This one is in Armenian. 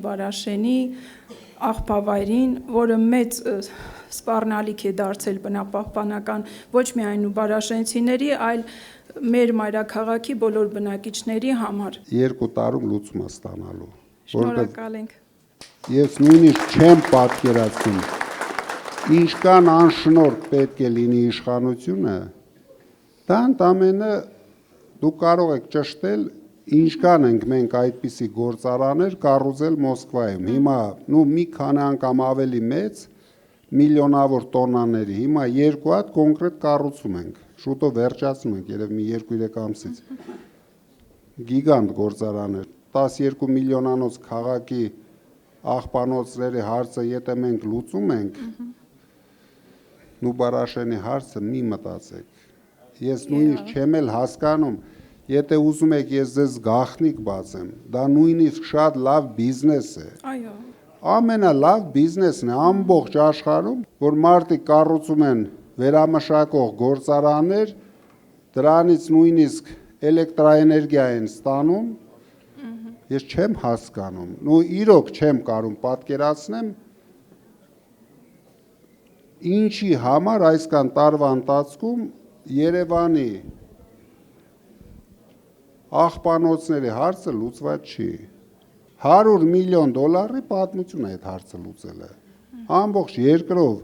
Բարաշենի աղբավայրին, որը մեծ սպառնալիք է դարձել բնապահպանական ոչ միայն բարաշենցիների, այլ մեր մայրաքաղաքի բոլոր բնակիչների համար։ 2 տարում լուծում է ստանալու։ Շնորհակալ ենք։ Ես նույնիսկ չեմ պատկերացնում, ինչքան անշնորհք պետք է լինի իշխանությունը, դա ընդամենը դուք կարող եք ճշտել, ինչքան ենք մենք այդպիսի գործարաններ կառուցել Մոսկվայում։ Հիմա մի քանի անգամ ավելի մեծ միլիոնավոր տոննաների, հիմա 2 հատ կոնկրետ կառուցում ենք, շուտով վերջացնում ենք, երևի մի 2-3 ամսից։ Գիգանտ գործարաններ, 12 միլիոնանոց քաղաքի աղբանոցների հարցը եթե մենք լուծում ենք, Բարաշենի հարցը մի մտածեք։ Ես նույնիսկ չեմ էլ հասկանում, եթե ուզում եք ես ձեզ գաղտնիք բացեմ, դա նույնիսկ շատ լավ բիզնես է։ Այո։ Ամենալավ բիզնեսն է ամբողջ աշխարհում, որ մարդիկ կառուցում են վերամշակող գործարաններ, դրանից նույնիսկ էլեկտրաէներգիա են ստանում, ես չեմ հասկանում, իրոք չեմ կարող պատկերացնեմ, ինչի համար այսքան տարվա ընթացքում Երևանի աղբանոցների հարցը լուծված չի։ $100 միլիոն պատմություն է այդ հարցը լուծելը։ Ամբողջ երկրով